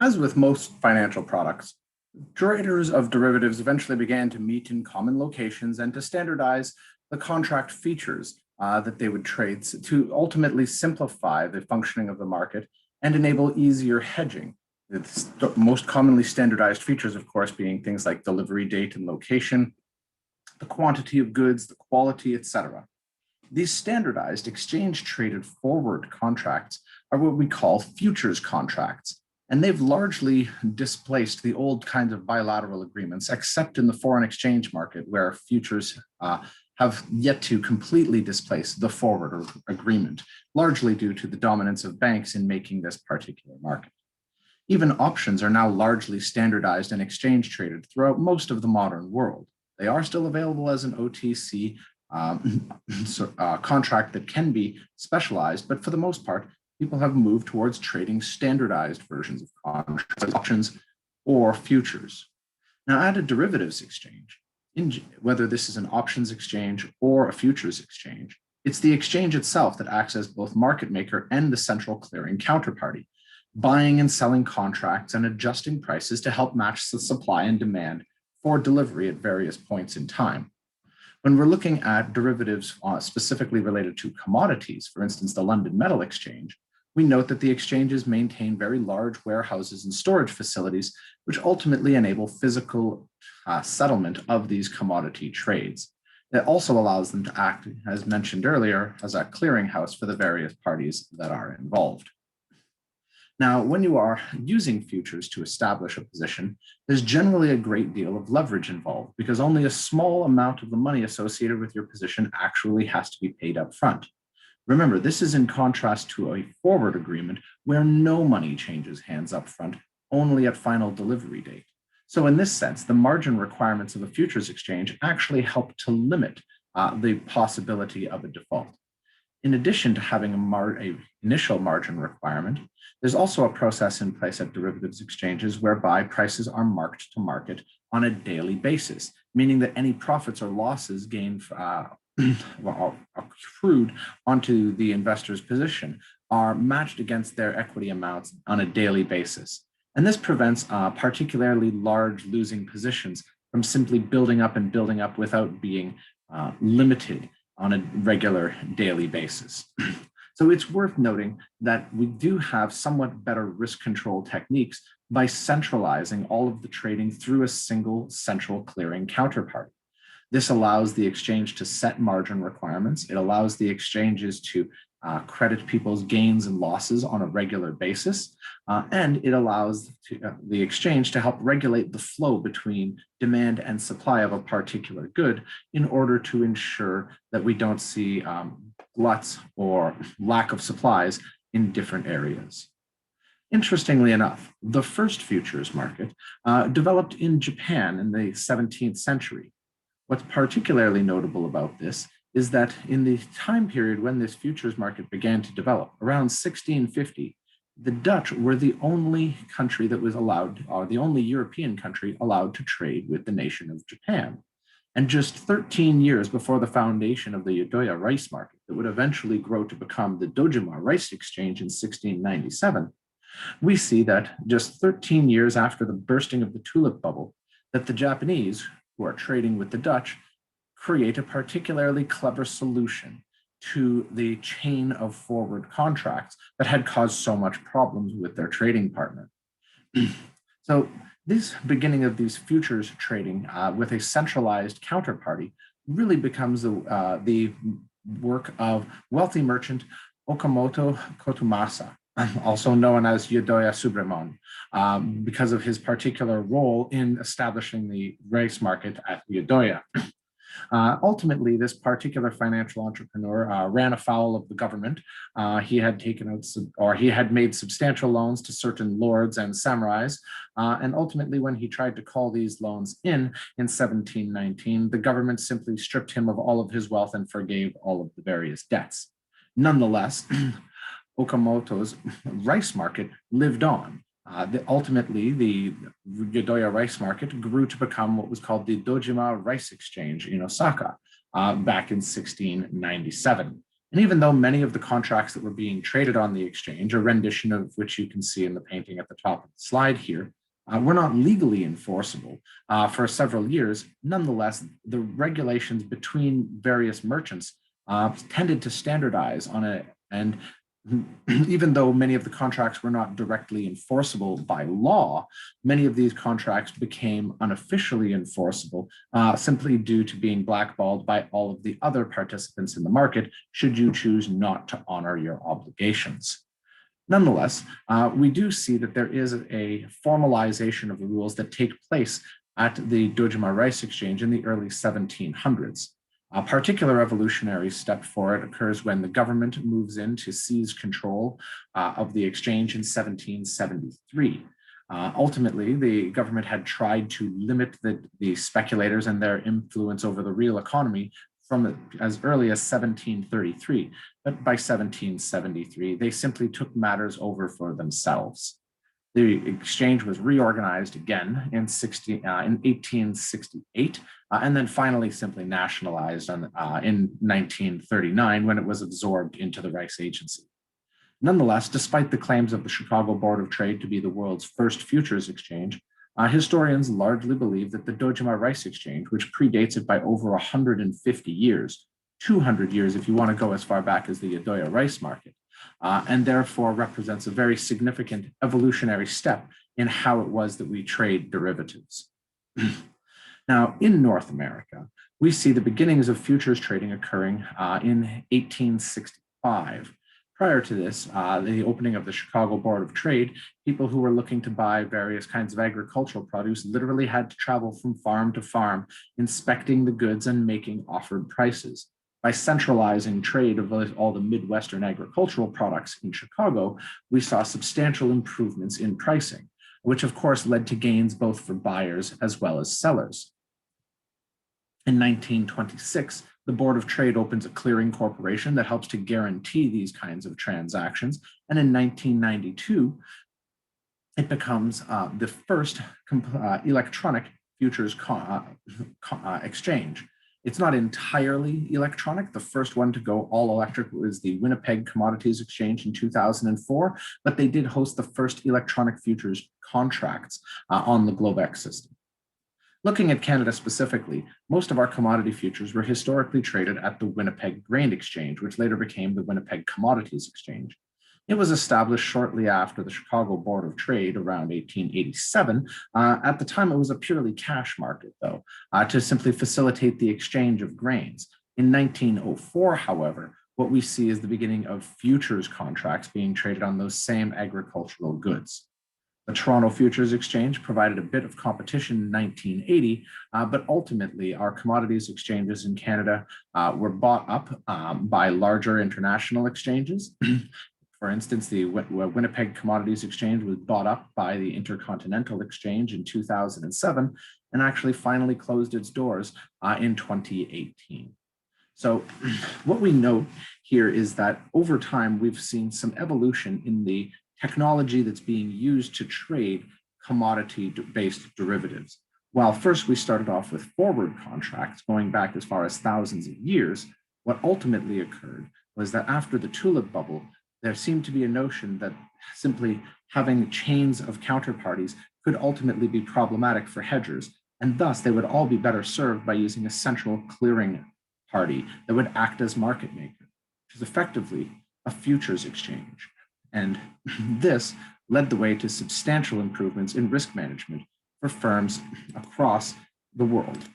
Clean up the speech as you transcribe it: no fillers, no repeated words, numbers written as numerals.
As with most financial products, traders of derivatives eventually began to meet in common locations and to standardize the contract features that they would trade to ultimately simplify the functioning of the market and enable easier hedging. The most commonly standardized features, of course, being things like delivery date and location, the quantity of goods, the quality, etc. These standardized exchange-traded forward contracts are what we call futures contracts, and they've largely displaced the old kinds of bilateral agreements, except in the foreign exchange market, where futures have yet to completely displace the forward agreement, largely due to the dominance of banks in making this particular market. Even options are now largely standardized and exchange-traded throughout most of the modern world. They are still available as an OTC contract that can be specialized, but for the most part, people have moved towards trading standardized versions of contracts, options, or futures. Now, at a derivatives exchange, whether this is an options exchange or a futures exchange, it's the exchange itself that acts as both market maker and the central clearing counterparty, buying and selling contracts and adjusting prices to help match the supply and demand for delivery at various points in time. When we're looking at derivatives specifically related to commodities, for instance, the London Metal Exchange, we note that the exchanges maintain very large warehouses and storage facilities, which ultimately enable physical settlement of these commodity trades. It also allows them to act, as mentioned earlier, as a clearinghouse for the various parties that are involved. Now, when you are using futures to establish a position, there's generally a great deal of leverage involved because only a small amount of the money associated with your position actually has to be paid up front. Remember, this is in contrast to a forward agreement where no money changes hands up front, only at final delivery date. So in this sense, the margin requirements of a futures exchange actually help to limit the possibility of a default. In addition to having an initial margin requirement, there's also a process in place at derivatives exchanges whereby prices are marked to market on a daily basis, meaning that any profits or losses gained accrued onto the investor's position are matched against their equity amounts on a daily basis. And this prevents particularly large losing positions from simply building up without being limited on a regular daily basis. So it's worth noting that we do have somewhat better risk control techniques by centralizing all of the trading through a single central clearing counterparty. This allows the exchange to set margin requirements. It allows the exchanges to credit people's gains and losses on a regular basis. And it allows the exchange to help regulate the flow between demand and supply of a particular good in order to ensure that we don't see gluts or lack of supplies in different areas. Interestingly enough, the first futures market developed in Japan in the 17th century. What's particularly notable about this is that in the time period when this futures market began to develop, around 1650, the Dutch were the only country that was allowed, or the only European country allowed to trade with the nation of Japan. And just 13 years before the foundation of the Yodoya rice market that would eventually grow to become the Dojima rice exchange in 1697, we see that just 13 years after the bursting of the tulip bubble, that the Japanese, who are trading with the Dutch, create a particularly clever solution to the chain of forward contracts that had caused so much problems with their trading partner. So this beginning of these futures trading with a centralized counterparty really becomes the work of wealthy merchant Okamoto Kotomasa, also known as Yodoya Subremon, because of his particular role in establishing the rice market at Yodoya. Ultimately, this particular financial entrepreneur ran afoul of the government. He had made substantial loans to certain lords and samurais. And ultimately, when he tried to call these loans in 1719, the government simply stripped him of all of his wealth and forgave all of the various debts. Nonetheless, Okamoto's rice market lived on. Ultimately, the Yodoya rice market grew to become what was called the Dojima rice exchange in Osaka back in 1697. And even though many of the contracts that were being traded on the exchange, a rendition of which you can see in the painting at the top of the slide here, were not legally enforceable for several years. Nonetheless, the regulations between various merchants tended to standardize on it. And even though many of the contracts were not directly enforceable by law, many of these contracts became unofficially enforceable simply due to being blackballed by all of the other participants in the market should you choose not to honor your obligations. Nonetheless, we do see that there is a formalization of the rules that take place at the Dojima Rice Exchange in the early 1700s. A particular revolutionary step for it occurs when the government moves in to seize control of the exchange in 1773. Ultimately, the government had tried to limit the speculators and their influence over the real economy from as early as 1733, but by 1773, they simply took matters over for themselves. The exchange was reorganized again in 1868, and then finally simply nationalized in 1939 when it was absorbed into the Rice Agency. Nonetheless, despite the claims of the Chicago Board of Trade to be the world's first futures exchange, historians largely believe that the Dojima Rice Exchange, which predates it by over 150 years, 200 years if you want to go as far back as the Yadoya rice market, and therefore represents a very significant evolutionary step in how it was that we trade derivatives. Now, in North America, we see the beginnings of futures trading occurring in 1865. Prior to this, the opening of the Chicago Board of Trade, people who were looking to buy various kinds of agricultural produce literally had to travel from farm to farm, inspecting the goods and making offered prices. By centralizing trade of all the Midwestern agricultural products in Chicago, we saw substantial improvements in pricing, which of course led to gains both for buyers as well as sellers. In 1926, the Board of Trade opens a clearing corporation that helps to guarantee these kinds of transactions. And in 1992, it becomes the first electronic futures exchange. It's not entirely electronic. The first one to go all electric was the Winnipeg Commodities Exchange in 2004, but they did host the first electronic futures contracts on the Globex system. Looking at Canada specifically, most of our commodity futures were historically traded at the Winnipeg Grain Exchange, which later became the Winnipeg Commodities Exchange. It was established shortly after the Chicago Board of Trade around 1887. At the time, it was a purely cash market, though, to simply facilitate the exchange of grains. In 1904, however, what we see is the beginning of futures contracts being traded on those same agricultural goods. The Toronto Futures Exchange provided a bit of competition in 1980, but ultimately our commodities exchanges in Canada were bought up by larger international exchanges. For instance, the Winnipeg Commodities Exchange was bought up by the Intercontinental Exchange in 2007 and actually finally closed its doors in 2018. So what we note here is that over time, we've seen some evolution in the technology that's being used to trade commodity-based derivatives. While first we started off with forward contracts going back as far as thousands of years, what ultimately occurred was that after the tulip bubble, there seemed to be a notion that simply having chains of counterparties could ultimately be problematic for hedgers, and thus they would all be better served by using a central clearing party that would act as market maker, which is effectively a futures exchange. And this led the way to substantial improvements in risk management for firms across the world.